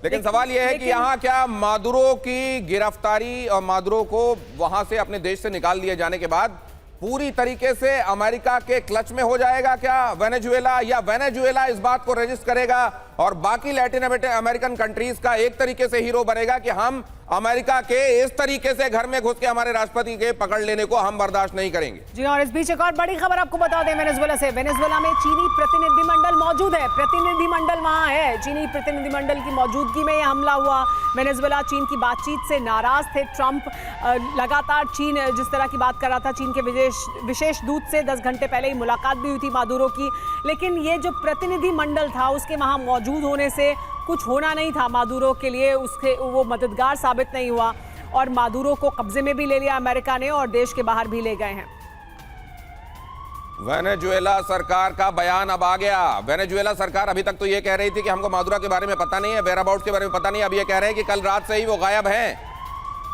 लेकिन सवाल यह है कि यहाँ क्या मादुरो की गिरफ्तारी और मादुरो को वहां से अपने देश से निकाल दिए जाने के बाद पूरी तरीके से अमेरिका के क्लच में हो जाएगा क्या वेनेजुएला, या वेनेजुएला इस बात को रजिस्ट करेगा और बाकी लैटिन अमेरिकन कंट्रीज का एक तरीके से हीरो बनेगा कि हम अमेरिका के इस तरीके से घर में घुस के हमारे राष्ट्रपति के पकड़ लेने को हम बर्दाश्त नहीं करेंगे। जी, और इस बीच एक और बड़ी खबर आपको बता दें वेनेजुएला से। वेनेजुएला में चीनी प्रतिनिधिमंडल मौजूद है, प्रतिनिधिमंडल वहां है। चीनी प्रतिनिधिमंडल की मौजूदगी में यह हमला हुआ। वेनेजुएला चीन की बातचीत से नाराज थे। ट्रंप लगातार चीन जिस तरह की बात कर रहा था, चीन के विशेष दूत से 10 घंटे पहले ही मुलाकात भी हुई थी मादुरो की, लेकिन ये जो प्रतिनिधिमंडल था उसके वहां मौजूद होने से कुछ होना नहीं था मादुरो के लिए, उसके वो मददगार साबित नहीं हुआ और मादुरो को कब्जे में भी ले लिया अमेरिका ने और देश के बाहर भी ले गए हैं। वेनेजुएला सरकार का बयान अब आ गया। वेनेजुएला सरकार अभी तक तो ये कह रही थी कि हमको मादुरो के बारे में पता नहीं है, वेयरअबाउट्स के बारे में पता नहीं है। अब ये कह रहे हैं कि कल रात से ही वो गायब हैं।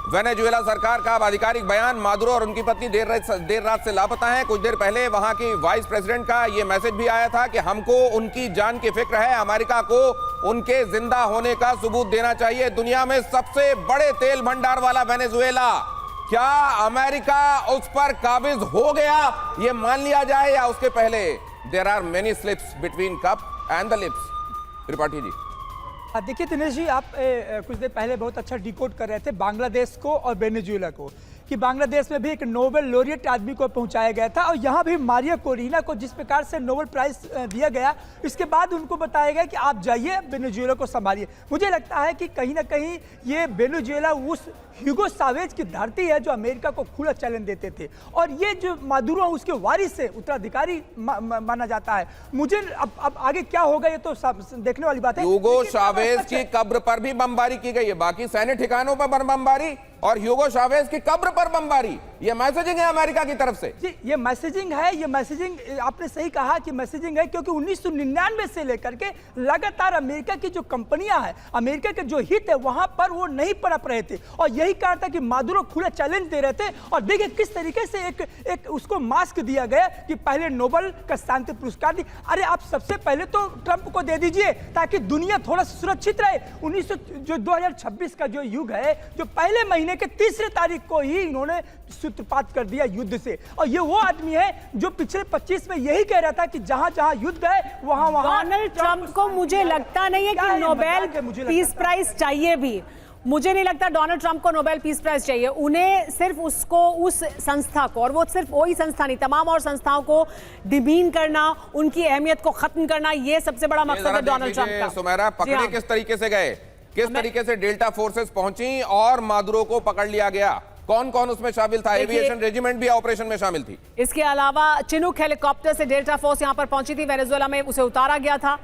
वेनेजुएला सरकार का अब आधिकारिक बयान, मादुरो और उनकी पत्नी देर रात से लापता हैं। कुछ देर पहले वहां की वाइस प्रेसिडेंट का ये मैसेज भी आया था कि हमको उनकी जान की फिक्र है, अमेरिका को उनके जिंदा होने का सबूत देना चाहिए। दुनिया में सबसे बड़े तेल भंडार वाला वेनेजुएला, क्या अमेरिका उस पर काबिज हो गया ये मान लिया जाए या उसके पहले there are many slips between cup and the lips? Tripathi ji, देखिए दिनेश जी, आप कुछ देर पहले बहुत अच्छा डिकोड कर रहे थे बांग्लादेश को और वेनेजुएला को, कि बांग्लादेश में भी एक नोबेल लॉरिएट आदमी को पहुंचाया गया था और यहाँ भी मारिया कोरिना को जिस प्रकार से नोबेल प्राइज दिया गया, इसके बाद उनको बताया गया कि आप जाइए वेनेजुएला को संभालिए। मुझे लगता है कि कहीं ना कहीं ये वेनेजुएला उस ह्यूगो चावेज की धरती है जो अमेरिका को खुला चैलेंज देते थे, और ये जो मादुरो उसके वारिस से उत्तराधिकारी माना जाता है। मुझे अब आगे क्या होगा ये तो देखने वाली बात है। ह्यूगो चावेज की कब्र पर भी बमबारी की गई है, बाकी सैन्य ठिकानों पर बमबारी और ह्यूगो चावेज की कब्र पर बमबारी, ये मैसेजिंग है अमेरिका की तरफ से। जी, ये मैसेजिंग है, ये मैसेजिंग आपने सही कहा कि मैसेजिंग है, क्योंकि 1999 से लेकर के लगातार अमेरिका की जो कंपनियां हैं, अमेरिका के जो हित है वहां पर वो नहीं पनप रहे थे और यही कारण था कि मादुरो खुला चैलेंज दे रहे थे। और देखिए किस तरीके से एक उसको मास्क दिया गया कि पहले नोबेल का शांति पुरस्कार दी। अरे आप सबसे पहले तो ट्रंप को दे दीजिए ताकि दुनिया थोड़ा सुरक्षित रहे। 2026 का जो युग है, जो पहले महीने के 3 तारीख को ही इन्होंने सूत्रपात कर दिया युद्ध से, और ये वो आदमी है जो पिछले 25 में यही कह रहा था कि जहां जहां युद्ध है वहां डोनाल्ड ट्रंप को मुझे लगता नहीं है कि नोबेल पीस प्राइज चाहिए भी। मुझे नहीं लगता डोनाल्ड ट्रंप को नोबेल पीस प्राइज चाहिए। उन्हें सिर्फ उसको उस संस्था को, और वो सिर्फ वही संस्था नहीं, तमाम और संस्थाओं को डिमीन करना, उनकी अहमियत को खत्म करना, ये सबसे बड़ा मकसद है डोनाल्ड ट्रंप का। सुमेरा, पकड़े किस तरीके से गए, किस तरीके से डेल्टा फोर्सेस पहुंची और मादुरो को पकड़ लिया गया, कौन कौन उसमें शामिल था? एविएशन रेजिमेंट भी ऑपरेशन में शामिल थी। इसके अलावा चिनूक हेलीकॉप्टर से डेल्टा फोर्स यहां पर पहुंची थी। वेनेजुएला में उसे उतारा गया था।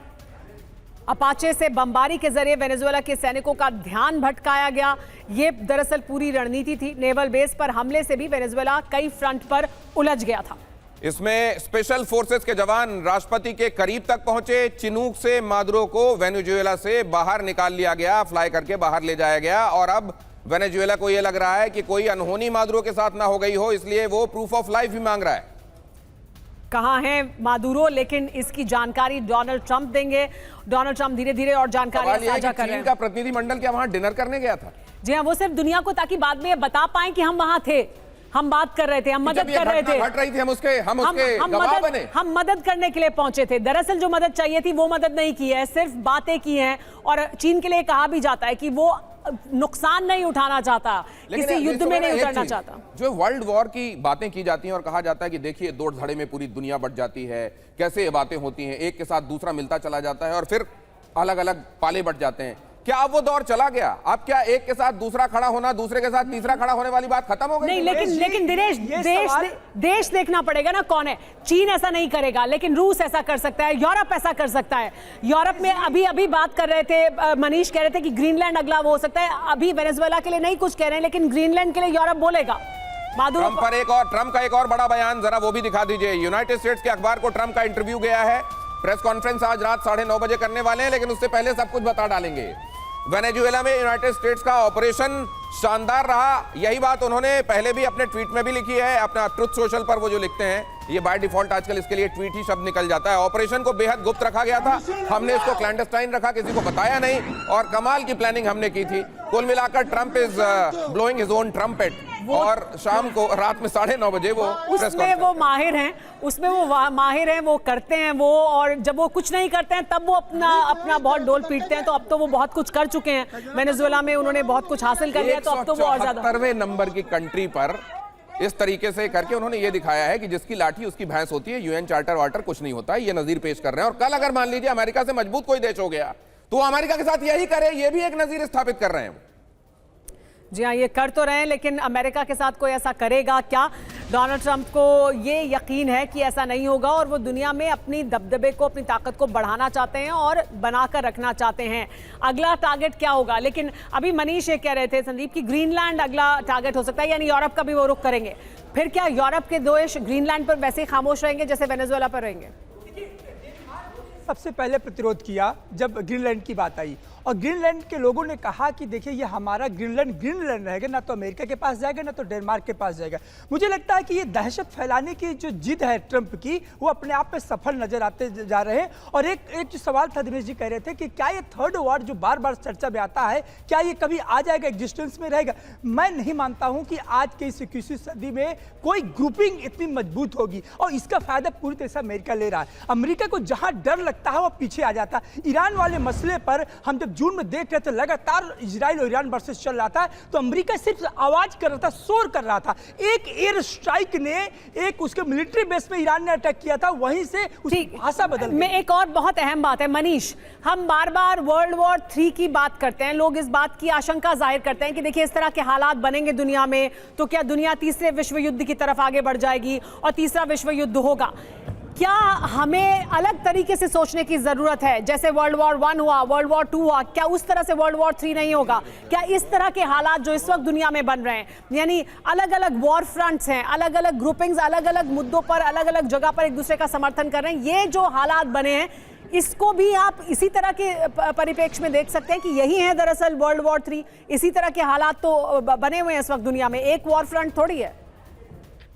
अपाचे से बमबारी के जरिए वेनेजुएला के सैनिकों का ध्यान भटकाया गया। ये दरअसल पूरी रणनीति थी। नेवल बेस पर हमले से भी वेनेजुएला कई फ्रंट पर उलझ गया था। इसमें स्पेशल फोर्सेस के जवान राष्ट्रपति के करीब तक पहुंचे। चिनूक से मादुरो को वेनेजुएला से बाहर निकाल लिया गया, फ्लाई करके बाहर ले जाया गया, और अब वेनेजुएला को यह लग रहा है कि कोई अनहोनी मादुरो के साथ ना हो गई हो, इसलिए वो प्रूफ ऑफ लाइफ भी मांग रहा है। कहां है मादुरो, लेकिन इसकी जानकारी डोनाल्ड ट्रंप देंगे। डोनाल्ड ट्रंप धीरे धीरे और जानकारी साझा कर रहे हैं। चीन का प्रतिनिधिमंडल क्या वहां डिनर करने गया था? जी हाँ, वो सिर्फ दुनिया को ताकि बाद में बता पाए कि हम वहां थे, हम बात कर रहे थे, हम मदद कर रहे थे, घट रही थी, हम उसके गवाह बने। हम मदद करने के लिए पहुंचे थे। दरअसल जो मदद चाहिए थी वो मदद नहीं की है, सिर्फ बातें की हैं। और चीन के लिए कहा भी जाता है कि वो नुकसान नहीं उठाना चाहता, किसी युद्ध में नहीं उतरना चाहता। जो वर्ल्ड वॉर की बातें की जाती हैं और कहा जाता है कि देखिए दौड़ धड़े में पूरी दुनिया बढ़ जाती है, कैसे ये बातें होती हैं, एक के साथ दूसरा मिलता चला जाता है और फिर अलग अलग पाले बढ़ जाते हैं। क्या अब वो दौर चला गया? अब क्या एक के साथ दूसरा खड़ा होना, दूसरे के साथ तीसरा खड़ा होने वाली बात खत्म हो गई? नहीं, लेकिन दिनेश, देश देखना पड़ेगा ना कौन है। चीन ऐसा नहीं करेगा, लेकिन रूस ऐसा कर सकता है, यूरोप ऐसा कर सकता है। यूरोप में अभी बात कर रहे थे, मनीष कह रहे थे कि ग्रीनलैंड अगला वो हो सकता है। अभी वेनेजुएला के लिए नहीं कुछ कह रहे हैं, लेकिन ग्रीनलैंड के लिए यूरोप बोलेगा। ट्रंप का एक और बड़ा बयान, जरा वो भी दिखा दीजिए। यूनाइटेड स्टेट्स के अखबार को ट्रंप का इंटरव्यू गया है। प्रेस कॉन्फ्रेंस आज रात 9:30 बजे करने वाले हैं, लेकिन उससे पहले सब कुछ बता डालेंगे। वेनेजुएला में यूनाइटेड स्टेट्स का ऑपरेशन शानदार रहा, यही बात उन्होंने पहले भी अपने ट्वीट में भी लिखी है, अपना ट्रुथ सोशल पर वो जो लिखते हैं। ये बाय डिफॉल्ट आजकल इसके लिए ट्वीट ही शब्द निकल जाता है। ऑपरेशन को बेहद गुप्त रखा गया था, हमने इसको क्लैंडस्टाइन रखा, किसी को बताया नहीं, और कमाल की प्लानिंग हमने की थी। कुल मिलाकर Trump is blowing his own trumpet, और शाम को रात में 9:30 बजे वो उसमें वो माहिर हैं, माहिर हैं, वो करते हैं वो, और जब वो कुछ नहीं करते हैं तब वो अपना बहुत डोल पीटते हैं। तो अब तो वो बहुत कुछ कर चुके हैं वेनेजुएला में, उन्होंने बहुत कुछ हासिल कर लिया, तो अब तो वो और ज्यादा 174वें नंबर की कंट्री पर इस तरीके से करके उन्होंने ये दिखाया है कि जिसकी लाठी उसकी भैंस होती है, यूएन चार्टर वार्टर कुछ नहीं होता है, ये नजीर पेश कर रहे हैं। और कल अगर मान लीजिए अमेरिका से मजबूत कोई देश हो गया तो अमेरिका के साथ यही करे, ये भी एक नजीर स्थापित कर रहे हैं। जी हाँ, ये कर तो रहे हैं, लेकिन अमेरिका के साथ कोई ऐसा करेगा क्या? डोनाल्ड ट्रंप को ये यकीन है कि ऐसा नहीं होगा, और वो दुनिया में अपनी दबदबे को, अपनी ताकत को बढ़ाना चाहते हैं और बनाकर रखना चाहते हैं। अगला टारगेट क्या होगा? लेकिन अभी मनीष ये कह रहे थे संदीप की ग्रीनलैंड अगला टारगेट हो सकता है, यानी यूरोप का भी वो रुख करेंगे। फिर क्या यूरोप के देश ग्रीनलैंड पर वैसे ही खामोश रहेंगे जैसे वेनेजुएला पर रहेंगे? सबसे पहले प्रतिरोध किया जब ग्रीनलैंड की बात आई, और ग्रीनलैंड के लोगों ने कहा कि देखिए ये हमारा ग्रीनलैंड रहेगा, ना तो अमेरिका के पास जाएगा ना तो डेनमार्क के पास जाएगा। मुझे लगता है कि ये दहशत फैलाने की जो जिद है ट्रंप की, वो अपने आप में सफल नजर आते जा रहे हैं। और एक जो सवाल था, दिनेश जी कह रहे थे कि क्या ये थर्ड वॉर जो बार बार चर्चा में आता है, क्या ये कभी आ जाएगा, एग्जिस्टेंस में रहेगा? मैं नहीं मानता हूं कि आज के इस 21वीं सदी में कोई ग्रुपिंग इतनी मजबूत होगी, और इसका फायदा पूरी तरह से अमेरिका ले रहा है। अमेरिका को जहां डर लगता है वो पीछे आ जाता है। ईरान वाले मसले पर हम जब जून में देख रहे थे, लगातार इजराइल और ईरान वर्सेस चल रहा था, तो अमेरिका सिर्फ आवाज कर रहा था, शोर कर रहा था। एक एयर स्ट्राइक ने एक उसके मिलिट्री बेस में ईरान ने अटैक किया था, वहीं से उसकी भाषा बदल गई। एक और बहुत अहम बात है मनीष, हम बार बार वर्ल्ड वॉर 3 की बात करते हैं, लोग इस बात की आशंका जाहिर करते हैं कि देखिए इस तरह के हालात बनेंगे दुनिया में तो क्या दुनिया तीसरे विश्व युद्ध की तरफ आगे बढ़ जाएगी और तीसरा विश्व युद्ध होगा? क्या हमें अलग तरीके से सोचने की जरूरत है? जैसे वर्ल्ड वॉर 1 हुआ, वर्ल्ड वॉर 2 हुआ, क्या उस तरह से वर्ल्ड वॉर 3 नहीं होगा? क्या इस तरह के हालात जो इस वक्त दुनिया में बन रहे हैं, यानी अलग अलग वॉर फ्रंट्स हैं, अलग अलग ग्रुपिंग्स अलग अलग मुद्दों पर अलग अलग जगह पर एक दूसरे का समर्थन कर रहे हैं, ये जो हालात बने हैं इसको भी आप इसी तरह के परिप्रेक्ष्य में देख सकते हैं कि यही है दरअसल वर्ल्ड वॉर 3? इसी तरह के हालात तो बने हुए हैं इस वक्त दुनिया में, एक वॉर फ्रंट थोड़ी है।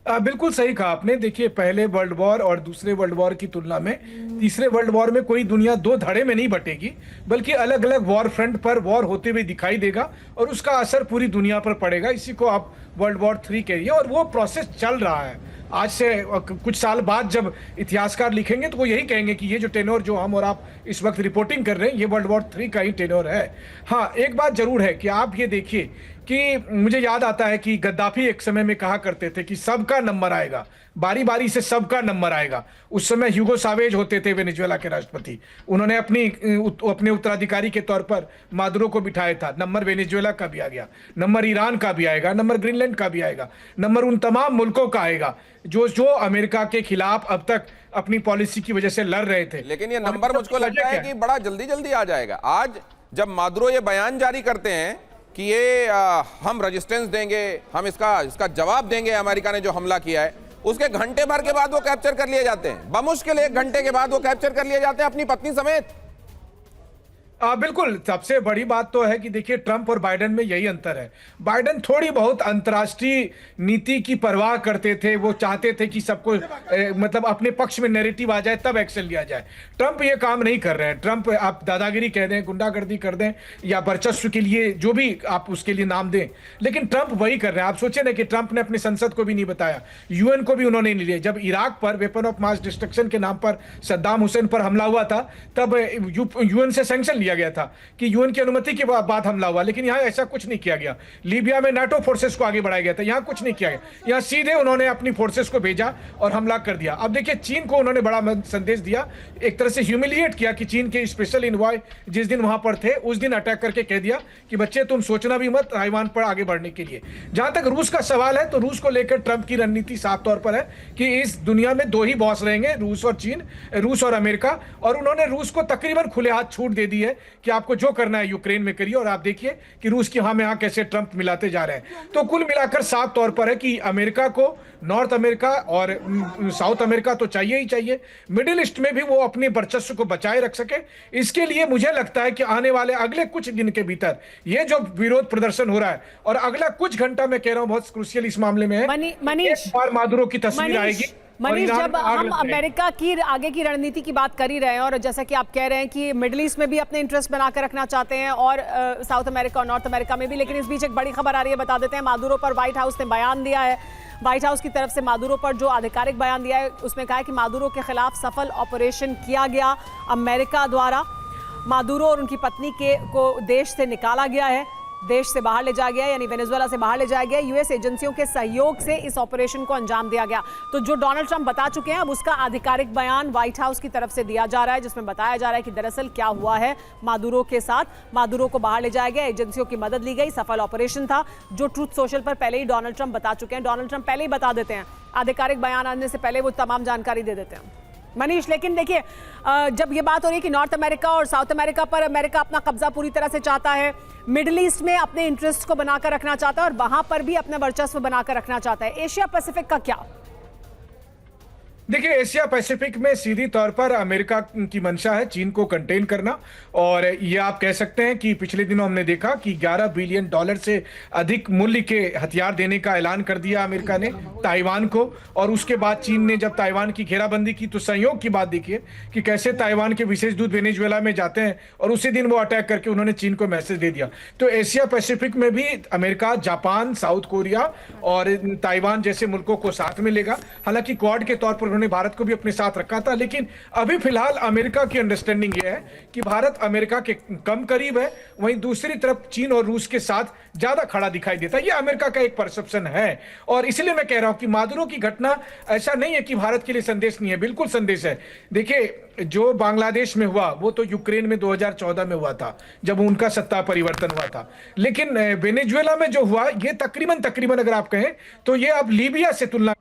बिल्कुल सही कहा आपने। देखिए, पहले वर्ल्ड वॉर और दूसरे वर्ल्ड वॉर की तुलना में तीसरे वर्ल्ड वॉर में कोई दुनिया दो धड़े में नहीं बटेगी, बल्कि अलग अलग वॉर फ्रंट पर वॉर होते हुए दिखाई देगा और उसका असर पूरी दुनिया पर पड़ेगा। इसी को आप वर्ल्ड वॉर 3 कहिए, और वो प्रोसेस चल रहा है। आज से कुछ साल बाद जब इतिहासकार लिखेंगे तो वो यही कहेंगे कि ये जो टेनोर जो हम और आप इस वक्त रिपोर्टिंग कर रहे हैं, ये वर्ल्ड वॉर 3 का ही टेनोर है। हाँ, एक बात जरूर है कि आप ये देखिए कि मुझे याद आता है कि गद्दाफी एक समय में कहा करते थे कि सबका नंबर आएगा, बारी बारी से सबका नंबर आएगा। उस समय ह्यूगो सावेज होते थे वेनेजुएला के राष्ट्रपति, उन्होंने अपने उत्तराधिकारी के तौर पर मादुरो को बिठाया था। नंबर वेनेजुएला का भी आ गया, नंबर ईरान का भी आएगा, नंबर ग्रीनलैंड का भी आएगा, नंबर उन तमाम मुल्कों का आएगा जो अमेरिका के खिलाफ अब तक अपनी पॉलिसी की वजह से लड़ रहे थे। लेकिन ये नंबर मुझको लगता है कि बड़ा जल्दी जल्दी आ जाएगा। आज जब मादुरो ये बयान जारी करते हैं कि ये हम रेजिस्टेंस देंगे, हम इसका जवाब देंगे अमेरिका ने जो हमला किया है, उसके घंटे भर के बाद वो कैप्चर कर लिए जाते हैं। बमुश्किल 1 घंटे के बाद वो कैप्चर कर लिए जाते हैं अपनी पत्नी समेत। बिल्कुल, सबसे बड़ी बात तो है कि देखिए ट्रंप और बाइडेन में यही अंतर है। बाइडेन थोड़ी बहुत अंतर्राष्ट्रीय नीति की परवाह करते थे, वो चाहते थे कि सबको मतलब अपने पक्ष में नैरेटिव आ जाए तब एक्शन लिया जाए। ट्रंप ये काम नहीं कर रहे हैं। ट्रंप आप दादागिरी कह दें, गुंडागर्दी कर दें या वर्चस्व के लिए जो भी आप उसके लिए नाम दें, लेकिन ट्रंप वही कर रहे हैं। आप सोचे ना कि ट्रंप ने अपनी संसद को भी नहीं बताया, यूएन को भी उन्होंने नहीं लिया। जब इराक पर वेपन ऑफ मास डिस्ट्रक्शन के नाम पर सद्दाम हुसैन पर हमला हुआ था, तब यूएन से सैंक्शन लिया गया था कि यूएन की अनुमति के बाद हमला हुआ, लेकिन यहां ऐसा कुछ नहीं किया गया। लीबिया में नाटो फोर्सेस को आगे बढ़ाया गया था, यहां कुछ नहीं किया गया। यहां सीधे उन्होंने अपनी फोर्सेस को भेजा और हमला कर दिया। अब देखिए, चीन को उन्होंने बड़ा संदेश दिया, एक तरह से ह्यूमिलिएट किया कि चीन के स्पेशल इन्वॉय जिस दिन वहां पर थे उस दिन अटैक करके कह दिया कि बच्चे तुम सोचना भी मत ताइवान पर आगे बढ़ने के लिए। जहां तक रूस का सवाल है, तो रूस को लेकर ट्रंप की रणनीति साफ तौर पर है कि इस दुनिया में 2 ही बॉस रहेंगे, रूस और चीन, रूस और अमेरिका। और उन्होंने रूस को तकरीबन खुले हाथ छूट दे दी है कि आपको जो करना है यूक्रेन में करिए। और आप देखिए कि रूस की हाँ में हाँ कैसे ट्रंप मिलाते जा रहे हैं। तो कुल मिलाकर साफ तौर पर है कि अमेरिका को नॉर्थ अमेरिका और साउथ अमेरिका तो चाहिए ही चाहिए, मिडिल ईस्ट में भी वो अपने वर्चस्व को बचाए रख सके। इसके लिए मुझे लगता है कि आने वाले अगले कुछ दिन के भीतर ये जो विरोध प्रदर्शन हो रहा है, और अगला कुछ घंटा मैं कह रहा हूं बहुत क्रूशियल इस मामले में है, मनीष, एक बार मादुरो की तस्वीर आएगी मनीष, ईरान जब में आग हम लग जाएगी। अमेरिका की आगे की रणनीति की बात कर ही रहे हैं और जैसा कि आप कह रहे हैं कि मिडिल ईस्ट में भी अपने इंटरेस्ट बनाकर रखना चाहते हैं और साउथ अमेरिका और नॉर्थ अमेरिका में भी, लेकिन इस बीच एक बड़ी खबर आ रही है, बता देते हैं। मादुरो पर व्हाइट हाउस ने बयान दिया है। व्हाइट हाउस की तरफ से मादुरो पर जो आधिकारिक बयान दिया है उसमें कहा है कि मादुरो के खिलाफ सफल ऑपरेशन किया गया अमेरिका द्वारा। मादुरो और उनकी पत्नी को देश से निकाला गया है, देश से बाहर ले जाया गया, यानी वेनेजुएला से बाहर ले जाया गया। यूएस एजेंसियों के सहयोग से इस ऑपरेशन को अंजाम दिया गया। तो जो डोनाल्ड ट्रंप बता चुके हैं, अब उसका आधिकारिक बयान व्हाइट हाउस की तरफ से दिया जा रहा है, जिसमें बताया जा रहा है कि दरअसल क्या हुआ है मादुरो के साथ। मादुरो को बाहर ले जाया गया, एजेंसियों की मदद ली गई, सफल ऑपरेशन था, जो ट्रूथ सोशल पर पहले ही डोनाल्ड ट्रंप बता चुके हैं। डोनाल्ड ट्रंप पहले ही बता देते हैं, आधिकारिक बयान आने से पहले वो तमाम जानकारी दे देते हैं मनीष। लेकिन देखिए, जब ये बात हो रही है कि नॉर्थ अमेरिका और साउथ अमेरिका पर अमेरिका अपना कब्जा पूरी तरह से चाहता है, मिडिल ईस्ट में अपने इंटरेस्ट को बनाकर रखना चाहता है और वहां पर भी अपना वर्चस्व बनाकर रखना चाहता है, एशिया पैसिफिक का क्या? देखिए, एशिया पैसिफिक में सीधी तौर पर अमेरिका की मंशा है चीन को कंटेन करना। और ये आप कह सकते हैं कि पिछले दिनों हमने देखा कि $11 बिलियन से अधिक मूल्य के हथियार देने का ऐलान कर दिया अमेरिका ने ताइवान को। और उसके बाद चीन ने जब ताइवान की घेराबंदी की तो संयोग की बात देखिए कि कैसे ताइवान के विशेष दूत वेनेजुएला में जाते हैं और उसी दिन वो अटैक करके उन्होंने चीन को मैसेज दे दिया। तो एशिया पैसिफिक में भी अमेरिका, जापान, साउथ कोरिया और ताइवान जैसे मुल्कों को साथ में लेगा। हालांकि क्वाड के तौर पर उन्होंने भारत को भी अपने साथ रखा था, लेकिन अभी फिलहाल अमेरिका की अंडरस्टैंडिंग यह है कि भारत अमेरिका के कम करीब है, वहीं दूसरी तरफ चीन और रूस के साथ ज्यादा खड़ा दिखाई देता है। यह अमेरिका का एक परसेप्शन है और इसलिए मैं कह रहा हूं कि मादुरो की घटना ऐसा नहीं है कि भारत के लिए संदेश नहीं है, बिल्कुल संदेश है। देखिए, जो बांग्लादेश में हुआ वो तो यूक्रेन में 2014 में हुआ था जब उनका सत्ता परिवर्तन हुआ था, लेकिन वेनेजुएला में जो हुआ ये तकरीबन अगर आप कहें तो ये अब लीबिया से तुलना